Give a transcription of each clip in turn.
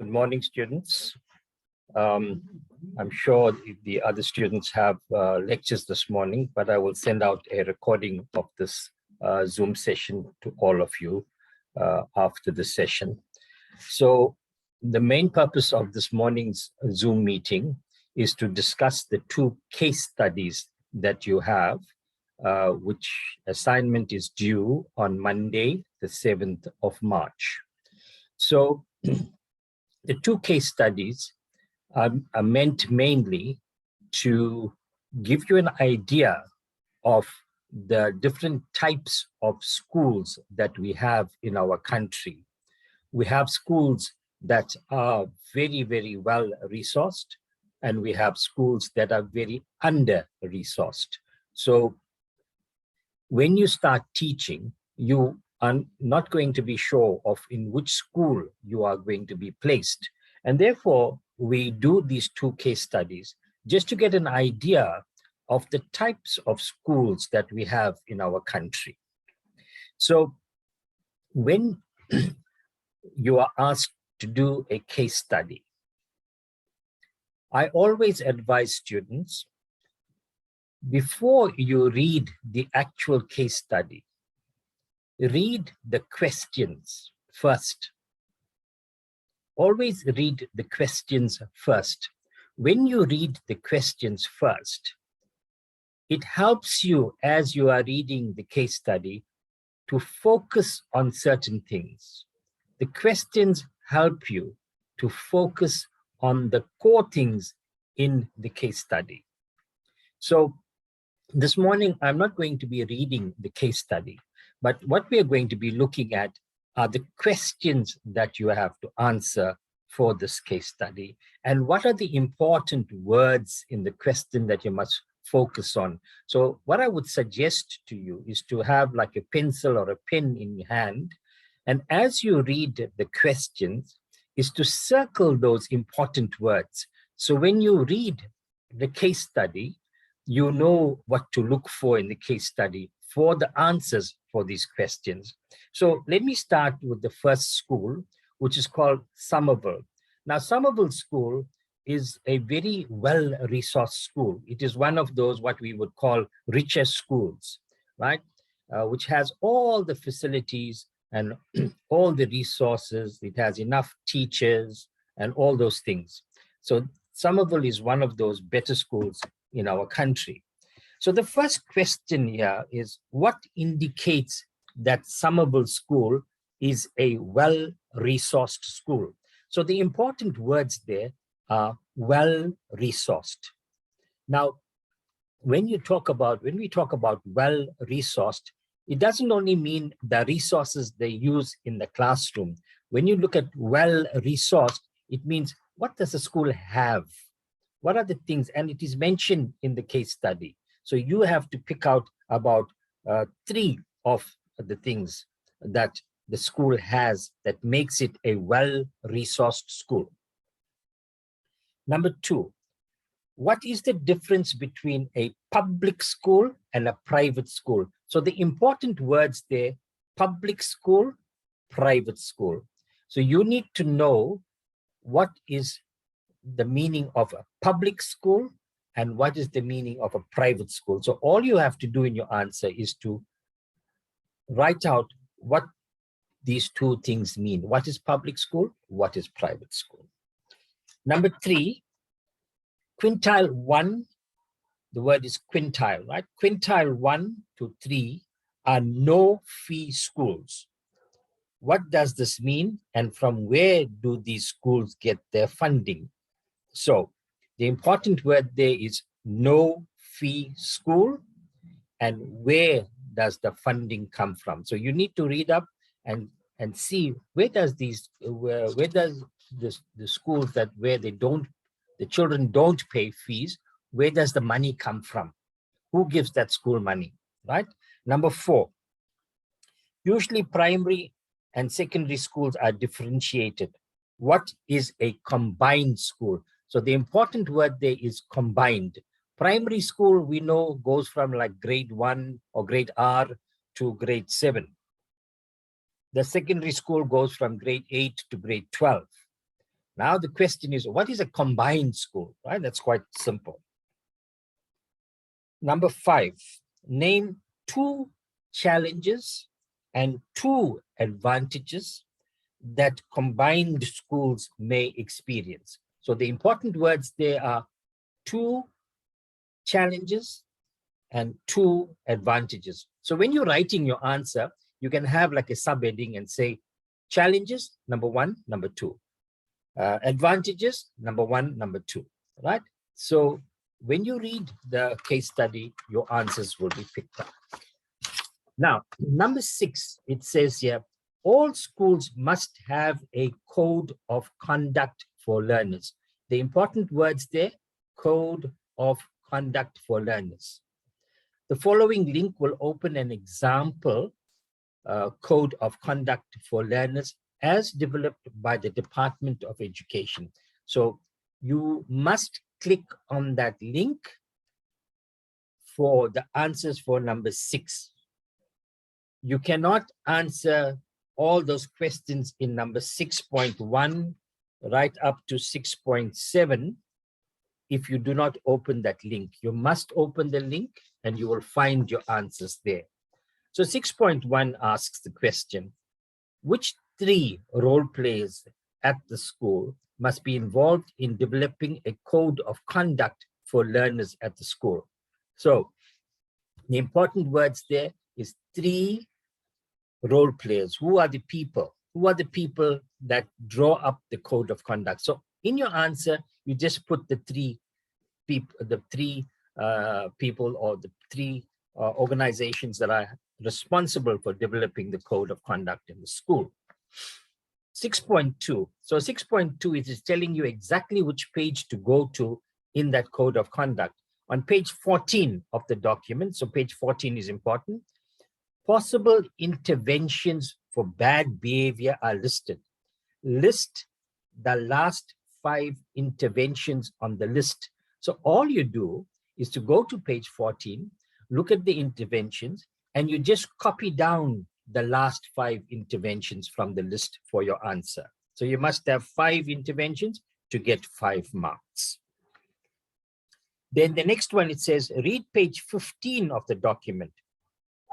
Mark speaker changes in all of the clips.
Speaker 1: Good morning, students. I'm sure the other students have lectures this morning, but I will send out a recording of this Zoom session to all of you after the session. So the main purpose of this morning's Zoom meeting is to discuss the two case studies that you have, which assignment is due on Monday, the 7th of March. So the two case studies are meant mainly to give you an idea of the different types of schools that we have in our country. We have schools that are very, very well resourced, and we have schools that are very under-resourced. So when you start teaching, you are not going to be sure of in which school you are going to be placed. And therefore, we do these two case studies just to get an idea of the types of schools that we have in our country. So when you are asked to do a case study, I always advise students, before you read the actual case study, read the questions first. Always read the questions first. When you read the questions first, it helps you as you are reading the case study to focus on certain things. The questions help you to focus on the core things in the case study. So this morning, I'm not going to be reading the case study, but what we are going to be looking at are the questions that you have to answer for this case study. And what are the important words in the question that you must focus on? So what I would suggest to you is to have like a pencil or a pen in your hand. And as you read the questions, is to circle those important words. So when you read the case study, you know what to look for in the case study for the answers for these questions. So let me start with the first school, which is called Summerville. Now, Summerville School is a very well-resourced school. It is one of those what we would call richest schools, right? Which has all the facilities and all the resources. It has enough teachers and all those things. So Summerville is one of those better schools in our country. So the first question here is, what indicates that Summerville School is a well-resourced school? So the important words there are well-resourced. Now, when we talk about well-resourced, it doesn't only mean the resources they use in the classroom. When you look at well-resourced, it means what does the school have? What are the things? And it is mentioned in the case study. So you have to pick out about 3 of the things that the school has that makes it a well-resourced school. Number 2, what is the difference between a public school and a private school? So the important words there, public school, private school. So you need to know what is the meaning of a public school and what is the meaning of a private school. So all you have to do in your answer is to write out what these two things mean. What is public school? What is private school? Number 3, quintile 1, the word is quintile, right? Quintile 1 to 3 are no-fee schools. What does this mean? And from where do these schools get their funding? So the important word there is no-fee school, and where does the funding come from? So you need to read up and see where does the schools that where the children don't pay fees, where does the money come from? Who gives that school money, right? Number 4, usually primary and secondary schools are differentiated. What is a combined school? So the important word there is combined. Primary school, we know, goes from like grade 1 or grade R to grade 7. The secondary school goes from grade 8 to grade 12. Now the question is, what is a combined school, right? That's quite simple. Number 5, name 2 challenges and 2 advantages that combined schools may experience. So the important words there are 2 challenges and 2 advantages. So when you're writing your answer, you can have like a subheading and say challenges, number 1, number 2. Advantages, number 1, number 2, right? So when you read the case study, your answers will be picked up. Now, number 6, it says here, all schools must have a code of conduct for learners. The important words there, code of conduct for learners. The following link will open an example code of conduct for learners as developed by the Department of Education. So you must click on that link for the answers for number 6. You cannot answer all those questions in number 6.1 right up to 6.7 if you do not open that link. You must open the link and you will find your answers there. So 6.1 asks the question, which 3 role players at the school must be involved in developing a code of conduct for learners at the school? So the important words there is 3 role players. Who are the people? Who are the people that draw up the code of conduct? So in your answer, you just put the 3 people, people or the 3 organizations that are responsible for developing the code of conduct in the school. 6.2. So 6.2 is telling you exactly which page to go to in that code of conduct. On page 14 of the document, so page 14 is important, possible interventions for bad behavior are listed. List the last 5 interventions on the list. So all you do is to go to page 14, look at the interventions, and you just copy down the last 5 interventions from the list for your answer. So you must have 5 interventions to get 5 marks. Then the next one, it says, read page 15 of the document.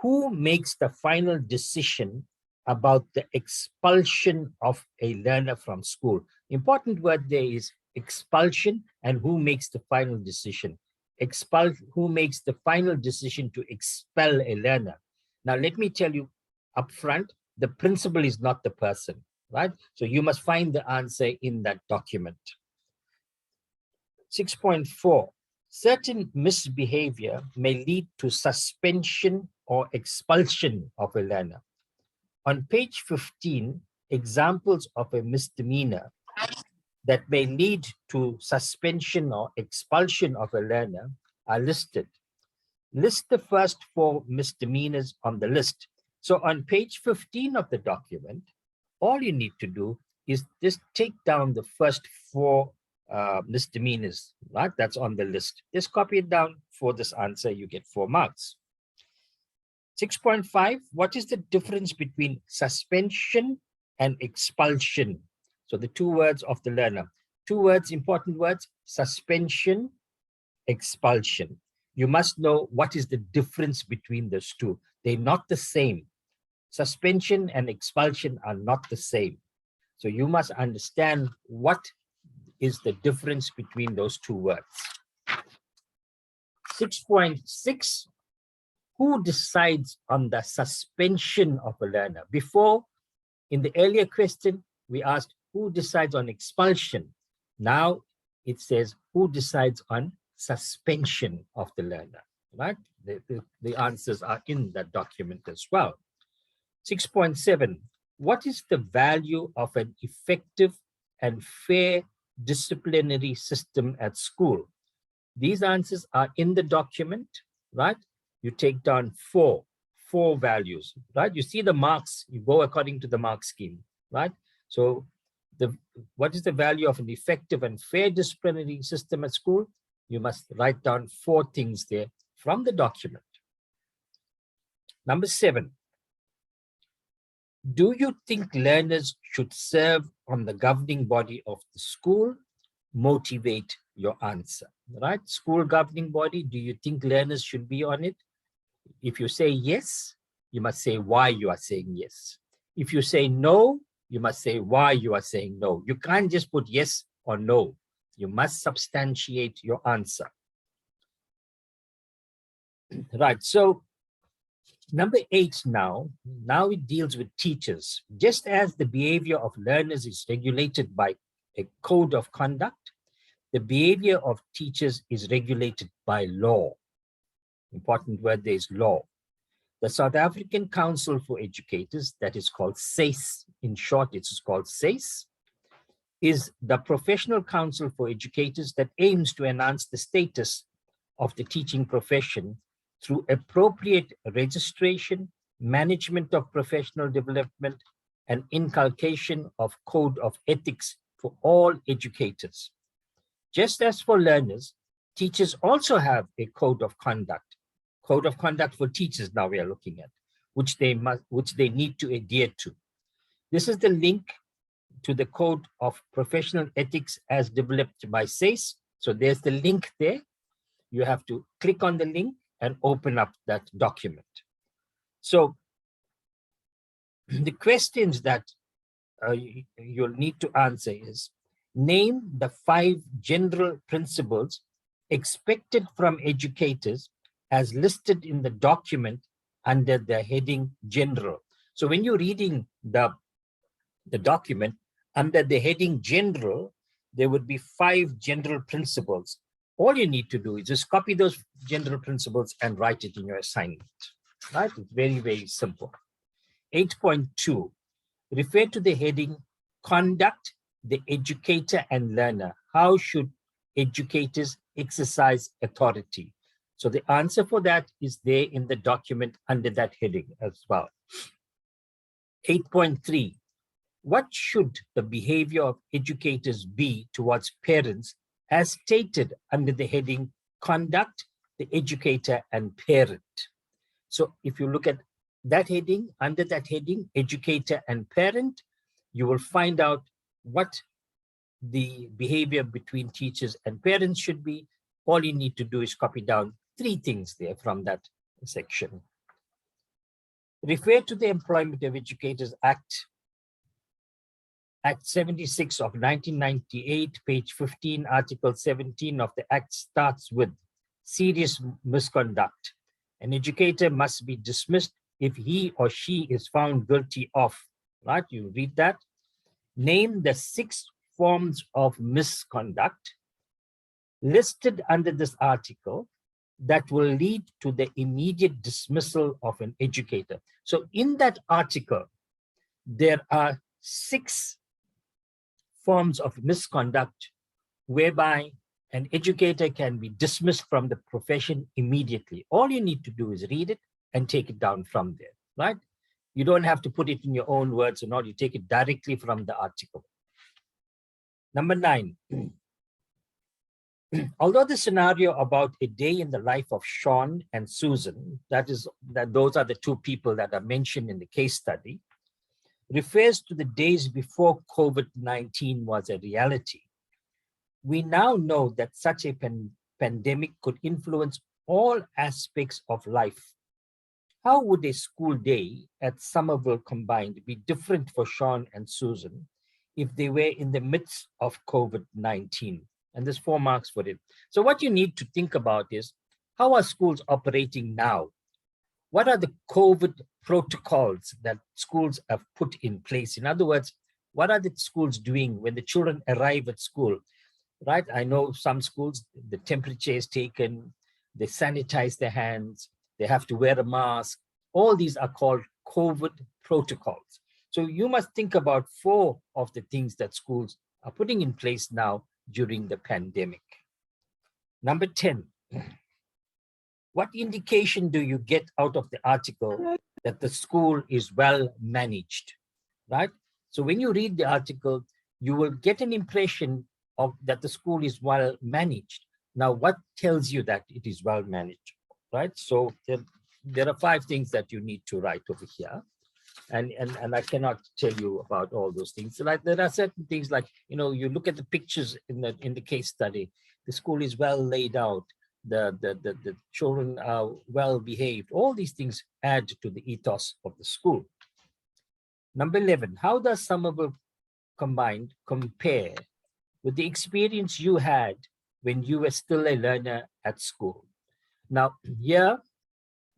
Speaker 1: Who makes the final decision about the expulsion of a learner from school? Important word there is expulsion, and who makes the final decision. Who makes the final decision to expel a learner? Now, let me tell you up front, the principal is not the person, right? So you must find the answer in that document. 6.4, certain misbehavior may lead to suspension or expulsion of a learner. On page 15, examples of a misdemeanor that may lead to suspension or expulsion of a learner are listed. List the first 4 misdemeanors on the list. So on page 15 of the document, all you need to do is just take down the first 4 misdemeanors, right? That's on the list. Just copy it down for this answer, you get 4 marks. 6.5, what is the difference between suspension and expulsion? So the 2 words of the learner. 2 words, important words, suspension, expulsion. You must know what is the difference between those 2. They're not the same. Suspension and expulsion are not the same. So you must understand what is the difference between those 2 words. 6.6, who decides on the suspension of a learner? Before, in the earlier question, we asked who decides on expulsion. Now it says who decides on suspension of the learner, right? The answers are in that document as well. 6.7, what is the value of an effective and fair disciplinary system at school? These answers are in the document, right? You take down 4 values, right? You see the marks, you go according to the mark scheme, right? So what is the value of an effective and fair disciplinary system at school? You must write down 4 things there from the document. Number 7, Do you think learners should serve on the governing body of the school? Motivate your answer, right? School governing body, do you think learners should be on it? If you say yes, you must say why you are saying yes. If you say no, you must say why you are saying no. You can't just put yes or no. You must substantiate your answer. Right, so number 8 now it deals with teachers. Just as the behavior of learners is regulated by a code of conduct, the behavior of teachers is regulated by law. Important word there is law. The South African Council for Educators, that is called SACE, in short, it's called SACE, is the professional council for educators that aims to enhance the status of the teaching profession through appropriate registration, management of professional development, and inculcation of code of ethics for all educators. Just as for learners, teachers also have a code of conduct for teachers now we are looking at, which they need to adhere to. This is the link to the code of professional ethics as developed by SACE. So there's the link there. You have to click on the link and open up that document. So the questions that you'll need to answer is, name the 5 general principles expected from educators as listed in the document under the heading general. So when you're reading the document under the heading general, there would be 5 general principles. All you need to do is just copy those general principles and write it in your assignment, right? It's very, very simple. 8.2, refer to the heading conduct the educator and learner. How should educators exercise authority? So the answer for that is there in the document under that heading as well. 8.3, what should the behavior of educators be towards parents as stated under the heading conduct the educator and parent? So if you look at that heading, under that heading, educator and parent, you will find out what the behavior between teachers and parents should be. All you need to do is copy down 3 things there from that section. Refer to the Employment of Educators Act 76 of 1998, page 15, Article 17 of the Act starts with serious misconduct. An educator must be dismissed if he or she is found guilty of, right? You read that. Name the 6 forms of misconduct listed under this article that will lead to the immediate dismissal of an educator. So in that article, there are 6 forms of misconduct whereby an educator can be dismissed from the profession immediately. All you need to do is read it and take it down from there, right? You don't have to put it in your own words and all, you take it directly from the article. Number 9, although the scenario about a day in the life of Sean and Susan, those are the 2 people that are mentioned in the case study, refers to the days before COVID-19 was a reality. We now know that such a pandemic could influence all aspects of life. How would a school day at Summerville combined be different for Sean and Susan if they were in the midst of COVID-19? And there's 4 marks for it. So what you need to think about is, how are schools operating now? What are the COVID protocols that schools have put in place? In other words, what are the schools doing when the children arrive at school, right? I know some schools, the temperature is taken, they sanitize their hands, they have to wear a mask. All these are called COVID protocols. So you must think about 4 of the things that schools are putting in place now during the pandemic. Number 10, what indication do you get out of the article that the school is well managed, right? So when you read the article, you will get an impression of that the school is well managed. Now, what tells you that it is well managed, right? So there are 5 things that you need to write over here. And I cannot tell you about all those things. So like there are certain things like, you know, you look at the pictures in the case study, the school is well laid out, the children are well behaved. All these things add to the ethos of the school. Number 11, how does Summerville Combined compare with the experience you had when you were still a learner at school? Now, here,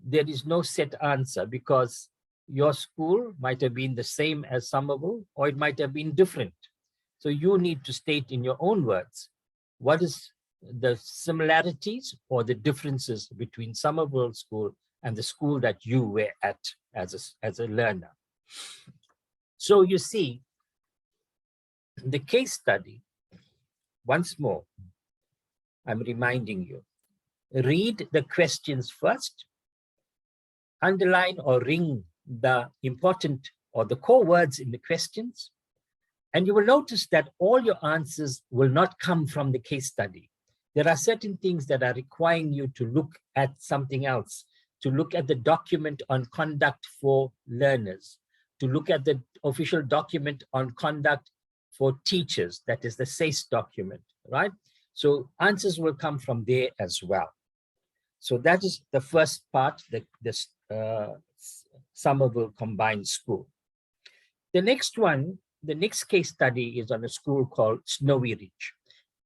Speaker 1: there is no set answer because your school might have been the same as Summerville, or it might have been different. So you need to state in your own words, what is the similarities or the differences between Summerville School and the school that you were at as a learner. So you see, the case study, once more, I'm reminding you, read the questions first, underline or ring the important or the core words in the questions, and you will notice that all your answers will not come from the case study. There are certain things that are requiring you to look at something else, to look at the document on conduct for learners, to look at the official document on conduct for teachers, that is the SACE document, right? So answers will come from there as well. So that is the first part, this Summerville Combined School. The next one, the next case study is on a school called Snowy Ridge.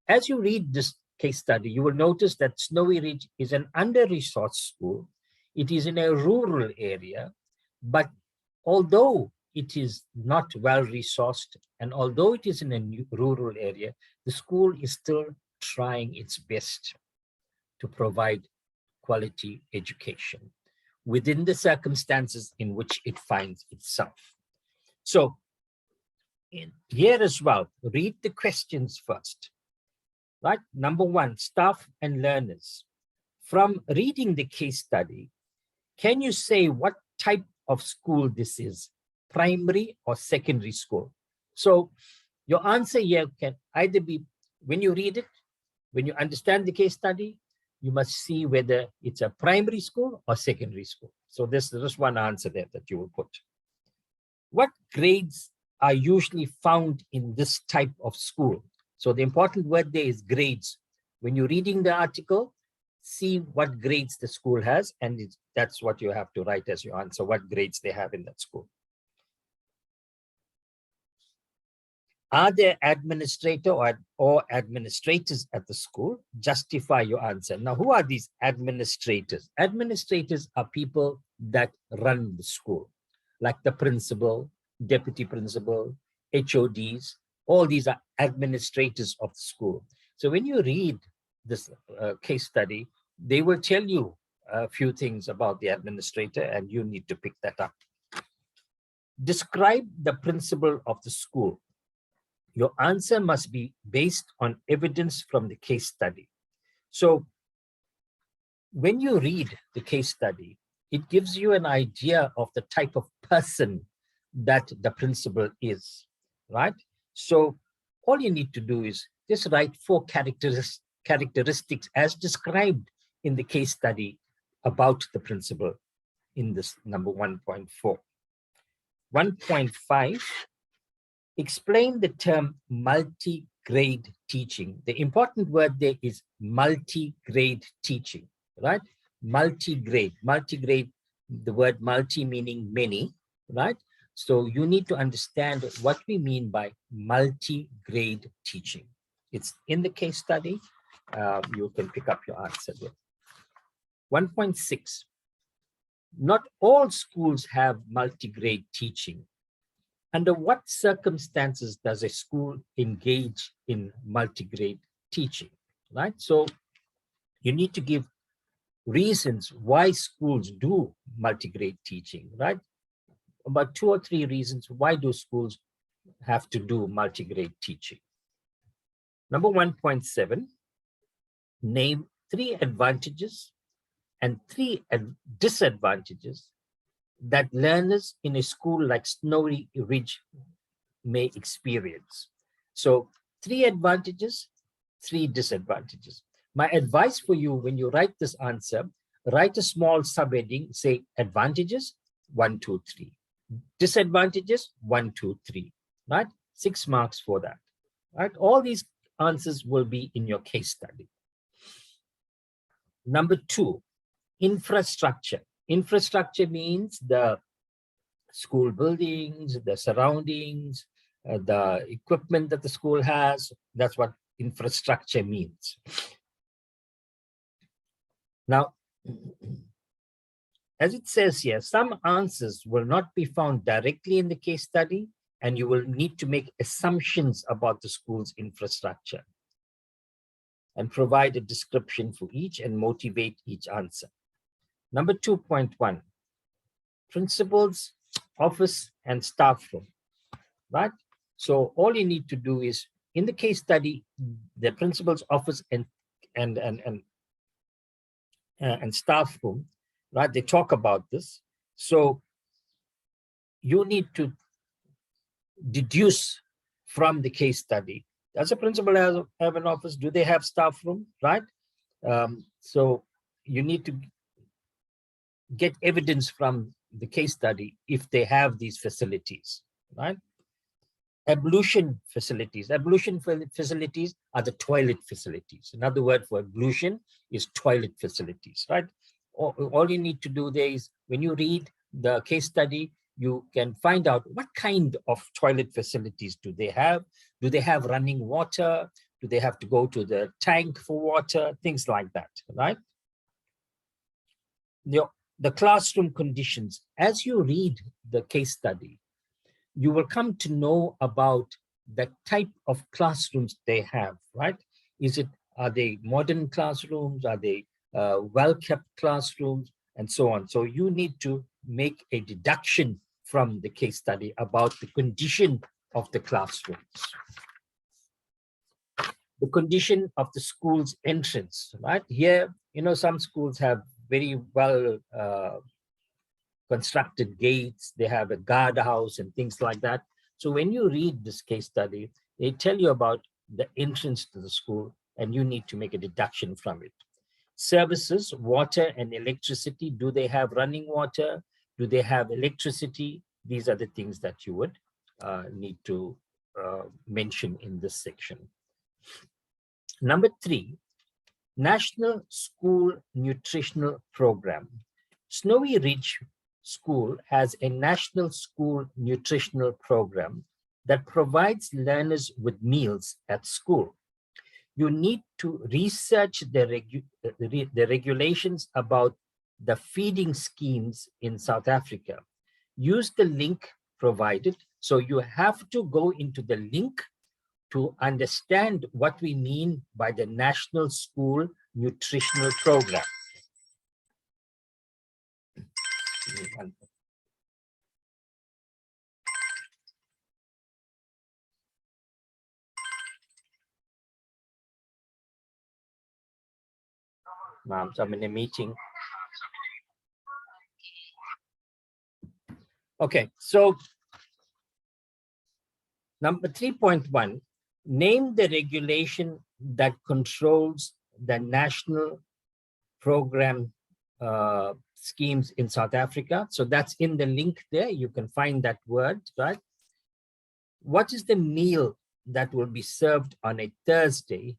Speaker 1: As you read this case study, you will notice that Snowy Ridge is an under-resourced school. It is in a rural area, but although it is not well-resourced, and although it is in a rural area, the school is still trying its best to provide quality education within the circumstances in which it finds itself. So here as well, read the questions first, right? Number 1, staff and learners. From reading the case study, can you say what type of school this is, primary or secondary school? So your answer here can either be, when you read it, when you understand the case study, you must see whether it's a primary school or secondary school. So there's just one answer there that you will put. What grades are usually found in this type of school? So the important word there is grades. When you're reading the article, see what grades the school has, and that's what you have to write as your answer, what grades they have in that school. Are there administrator or administrators at the school? Justify your answer. Now, who are these administrators? Administrators are people that run the school, like the principal, deputy principal, HODs. All these are administrators of the school. So when you read this case study, they will tell you a few things about the administrator, and you need to pick that up. Describe the principal of the school. Your answer must be based on evidence from the case study. So when you read the case study, it gives you an idea of the type of person that the principal is, right? So all you need to do is just write 4 characteristics as described in the case study about the principal in this number 1.4. 1.5, explain the term multi-grade teaching. The important word there is multi-grade teaching, right? Multi-grade, the word multi meaning many, right? So you need to understand what we mean by multi-grade teaching. It's in the case study. You can pick up your answer there. 1.6, not all schools have multi-grade teaching. Under what circumstances does a school engage in multi-grade teaching, right? So you need to give reasons why schools do multi-grade teaching, right? About 2 or 3 reasons why do schools have to do multi-grade teaching. Number 1.7, name 3 advantages and 3 disadvantages that learners in a school like Snowy Ridge may experience. So 3 advantages, 3 disadvantages. My advice for you when you write this answer, write a small subheading, say advantages, 1, 2, 3. Disadvantages, 1, 2, 3, right? 6 marks for that, right? All these answers will be in your case study. Number 2, infrastructure. Infrastructure means the school buildings, the surroundings, the equipment that the school has. That's what infrastructure means. Now, as it says here, some answers will not be found directly in the case study, and you will need to make assumptions about the school's infrastructure and provide a description for each and motivate each answer. Number 2.1, principal's office and staff room, right? So all you need to do is, in the case study, the principal's office and staff room, right? They talk about this. So you need to deduce from the case study. Does a principal have an office? Do they have staff room, right? So you need to get evidence from the case study if they have these facilities, right? Ablution facilities. Ablution facilities are the toilet facilities. Another word for ablution is toilet facilities, right? All you need to do there is, when you read the case study, you can find out what kind of toilet facilities do they have. Do they have running water? Do they have to go to the tank for water? Things like that, right? The classroom conditions. As you read the case study, you will come to know about the type of classrooms they have, right? Are they modern classrooms? Are they well-kept classrooms? And so on. So you need to make a deduction from the case study about the condition of the classrooms. The condition of the school's entrance, right? Here, some schools have very well constructed gates, they have a guardhouse and things like that. So when you read this case study, they tell you about the entrance to the school, and you need to make a deduction from it. Services, water and electricity. Do they have running water? Do they have electricity? These are the things that you would need to mention in this section. Number 3, National School Nutritional Program. Snowy Ridge School has a National School Nutritional Program that provides learners with meals at school. You need to research the regulations about the feeding schemes in South Africa. Use the link provided. So you have to go into the link to understand what we mean by the National School Nutritional Program. Ma'am, I'm in a meeting. Okay, so number 3.1, name the regulation that controls the national program schemes in South Africa. So that's in the link there. You can find that word, right? What is the meal that will be served on a Thursday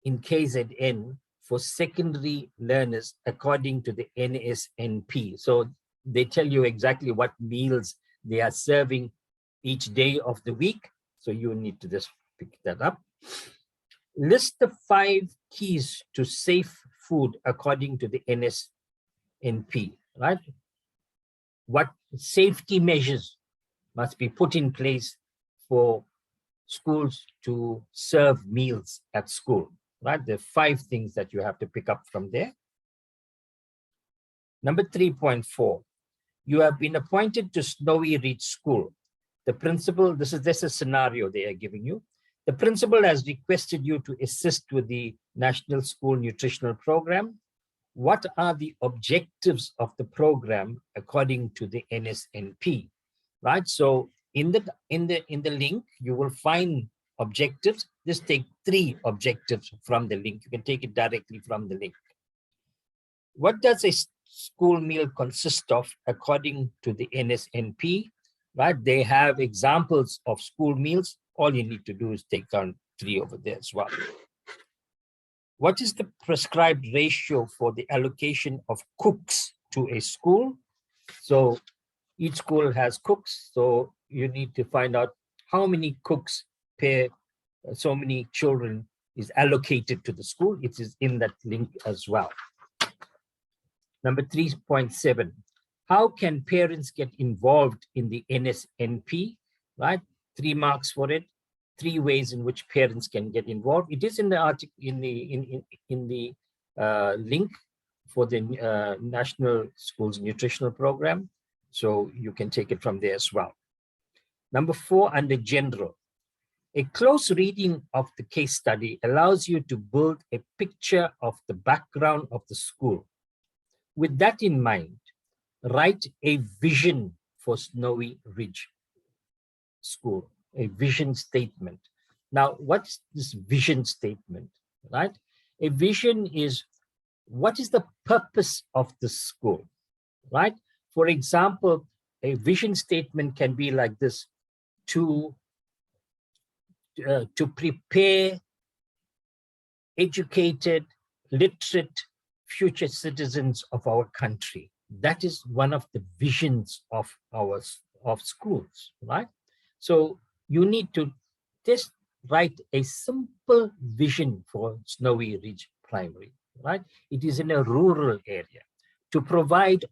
Speaker 1: in KZN for secondary learners according to the NSNP? So they tell you exactly what meals they are serving each day of the week. So you need to just pick that up. List the 5 keys to safe food according to the NSNP, right? What safety measures must be put in place for schools to serve meals at school, right? There are 5 things that you have to pick up from there. Number 3.4, you have been appointed to Snowy Ridge School. The principal, this is a scenario they are giving you. The principal has requested you to assist with the National School Nutritional Program. What are the objectives of the program according to the NSNP, right? So in the link, you will find objectives. Just take 3 objectives from the link. You can take it directly from the link. What does a school meal consist of according to the NSNP, right? They have examples of school meals. All you need to do is take down 3 over there as well. What is the prescribed ratio for the allocation of cooks to a school? So each school has cooks, so you need to find out how many cooks per so many children is allocated to the school. It is in that link as well. Number 3.7, how can parents get involved in the NSNP, right? 3 marks for it. 3 ways in which parents can get involved. It is in the article, in the link for the National Schools Nutritional Program. So you can take it from there as well. Number 4, under general, a close reading of the case study allows you to build a picture of the background of the school. With that in mind, write a vision for Snowy Ridge School, a vision statement. Now, what's this vision statement, right? A vision is, what is the purpose of the school, right? For example, a vision statement can be like this: to prepare educated, literate future citizens of our country. That is one of the visions of schools, right? So you need to just write a simple vision for Snowy Ridge Primary, right? It is in a rural area to provide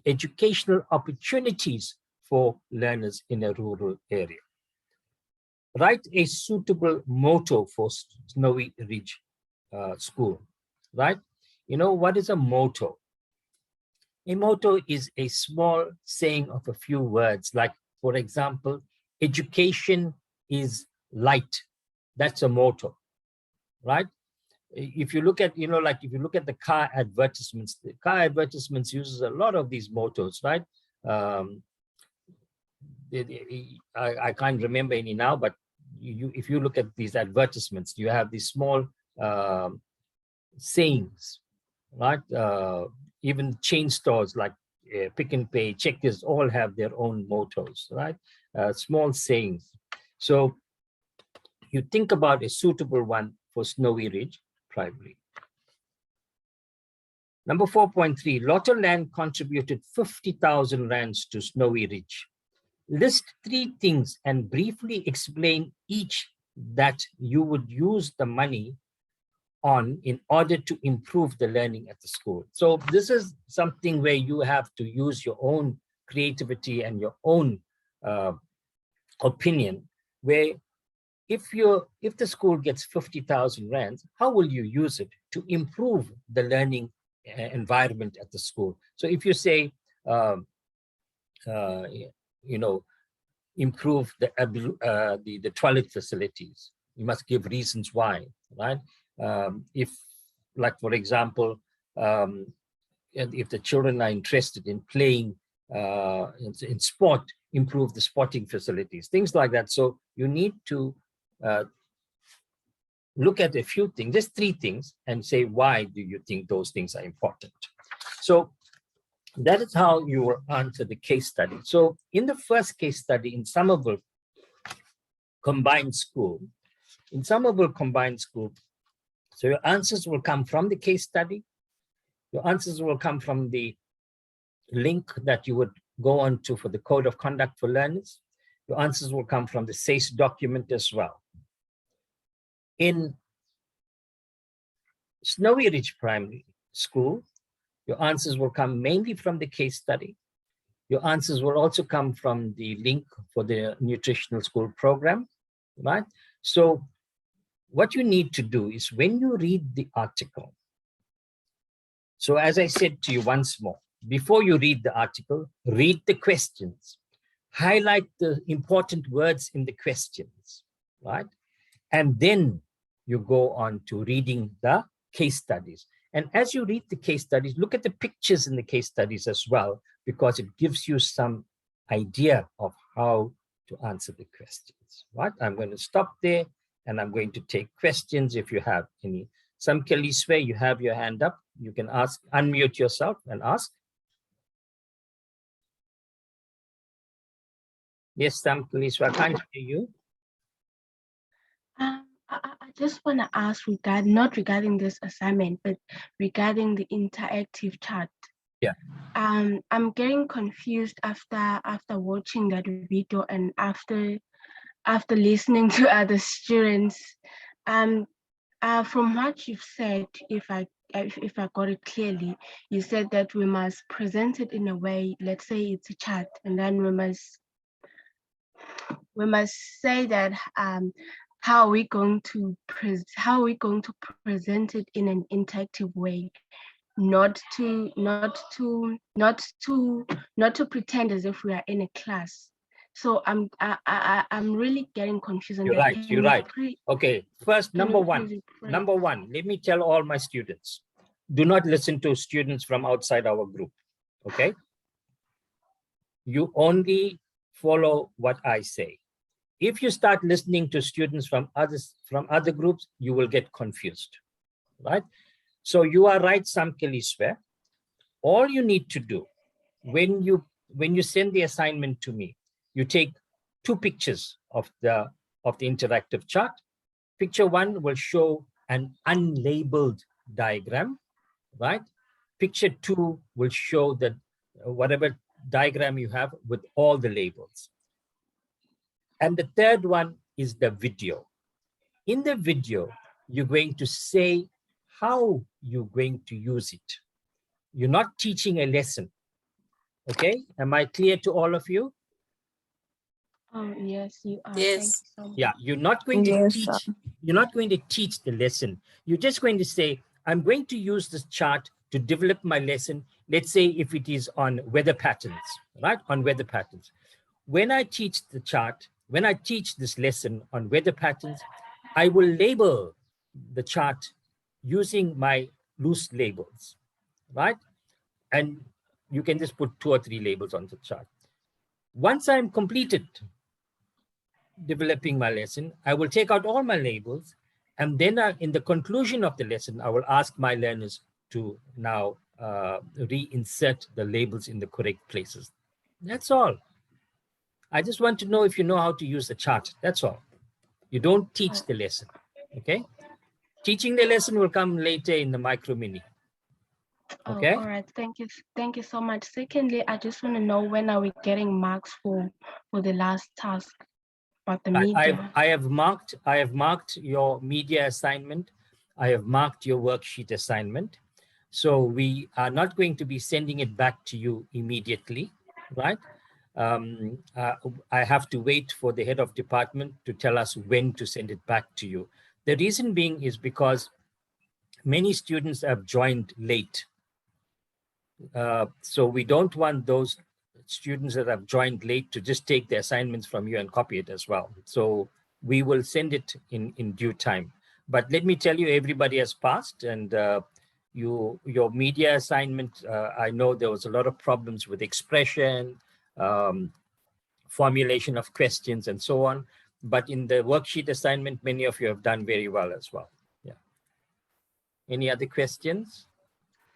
Speaker 1: educational opportunities for learners in a rural area. Write a suitable motto for Snowy Ridge School, right? You know, what is a motto? A motto is a small saying of a few words, like, for example, education is light. That's a motto, right? If you look at, like if you look at the car advertisements uses a lot of these mottos, right? I can't remember any now, but if you look at these advertisements, you have these small sayings, right? Even chain stores like Pick and Pay, Checkers, all have their own mottos, right? Small sayings. So you think about a suitable one for Snowy Ridge Primary. Number 4.3, Lotterland contributed 50,000 rands to Snowy Ridge. List 3 things and briefly explain each that you would use the money on in order to improve the learning at the school. So this is something where you have to use your own creativity and your own opinion, where if the school gets 50,000 rands, how will you use it to improve the learning environment at the school? So if you say, improve the toilet facilities, you must give reasons why, right? If, like, for example, if the children are interested in playing in sport, improve the sporting facilities, things like that. So you need to look at a few things, just 3 things, and say, why do you think those things are important? So that is how you will answer the case study. So in the first case study in Summerville Combined School, so your answers will come from the case study. Your answers will come from the link that you would go on to for the Code of Conduct for Learners. Your answers will come from the SACE document as well. In Snowy Ridge Primary School, your answers will come mainly from the case study. Your answers will also come from the link for the Nutritional School Program, right? So what you need to do is, when you read the article, so as I said to you once more, before you read the article, read the questions, highlight the important words in the questions, right? And then you go on to reading the case studies. And as you read the case studies, look at the pictures in the case studies as well, because it gives you some idea of how to answer the questions, right? I'm going to stop there and I'm going to take questions if you have any. Samkeliswe, you have your hand up. You can ask, unmute yourself and ask. Yes, Samkali, I can't hear you.
Speaker 2: I just want to ask not regarding this assignment, but regarding the interactive chart.
Speaker 1: Yeah.
Speaker 2: I'm getting confused after watching that video and after listening to other students. From what you've said, if I got it clearly, you said that we must present it in a way. Let's say it's a chart, and then we must say that how are we going to present it in an interactive way, not to pretend as if we are in a class. So I'm really getting confused.
Speaker 1: You're right. You're right. Okay. First, number one, let me tell all my students, do not listen to students from outside our group. Okay. You only follow what I say. If you start listening to students from other groups, you will get confused, right? So you are right, Samkeliswe. All you need to do when you send the assignment to me, you take 2 pictures of the interactive chart. Picture 1 will show an unlabeled diagram, right? Picture 2 will show that whatever diagram you have with all the labels. And the third one is the video. In the video, you're going to say how you're going to use it. You're not teaching a lesson. Okay, am I clear to all of you?
Speaker 2: Oh, yes, you are.
Speaker 3: Yes.
Speaker 2: Thank you so much.
Speaker 1: Yeah, you're not going to teach. You're not going to teach the lesson. You're just going to say, I'm going to use this chart to develop my lesson. Let's say if it is on weather patterns, right? On weather patterns. When I teach the chart, when I teach this lesson on weather patterns, I will label the chart using my loose labels, right? And you can just put 2 or 3 labels on the chart. Once I'm completed developing my lesson, I will take out all my labels, and then in the conclusion of the lesson, I will ask my learners to now reinsert the labels in the correct places. That's all. I just want to know if you know how to use the chart. That's all. You don't teach the lesson, okay? Teaching the lesson will come later in the micro mini. Okay.
Speaker 2: All right. Thank you so much. Secondly, I just want to know, when are we getting marks for the last task about the media?
Speaker 1: I have marked your media assignment. I have marked your worksheet assignment. So we are not going to be sending it back to you immediately, right? I have to wait for the head of department to tell us when to send it back to you. The reason being is because many students have joined late. So we don't want those students that have joined late to just take the assignments from you and copy it as well. So we will send it in due time. But let me tell you, everybody has passed, and your media assignment, I know there was a lot of problems with expression, formulation of questions, and so on. But in the worksheet assignment, many of you have done very well as well. Yeah. Any other questions?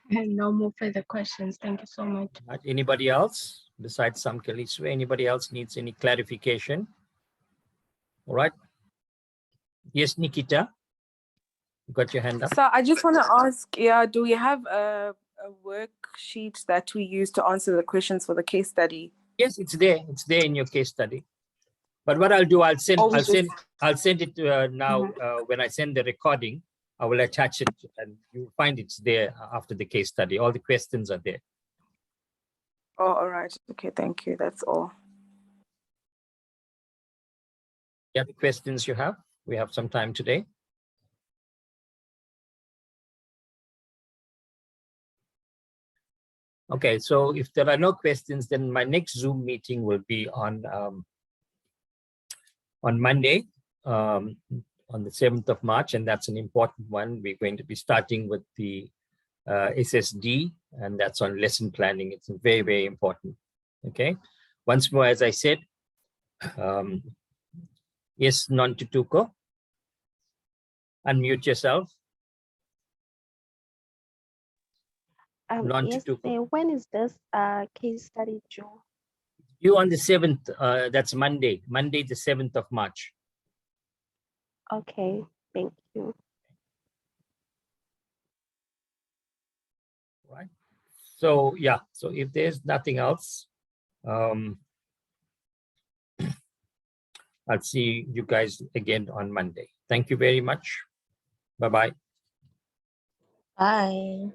Speaker 2: No more further questions. Thank you so much.
Speaker 1: Anybody else besides Samkeliswe? Anybody else needs any clarification? All right. Yes, Nikita, you got your hand up.
Speaker 3: So I just want to ask, do we have a worksheet that we use to answer the questions for the case study?
Speaker 1: Yes, it's there. It's there in your case study. But what I'll do, I'll send it now. When I send the recording, I will attach it, and you'll find it's there after the case study. All the questions are there.
Speaker 3: Oh, all right. Okay, thank you. That's all.
Speaker 1: Yeah, the questions you have. We have some time today. Okay, so if there are no questions, then my next Zoom meeting will be on Monday, on the 7th of March, and that's an important one. We're going to be starting with the SSD, and that's on lesson planning. It's very, very important. Okay. Once more, as I said, yes, Nontutuko, unmute yourself. Launch to
Speaker 4: When is this case study due?
Speaker 1: you on the 7th. That's Monday, the 7th of March.
Speaker 4: Okay, thank you.
Speaker 1: Right. So yeah. So if there's nothing else, I'll see you guys again on Monday. Thank you very much. Bye-bye.
Speaker 5: Bye.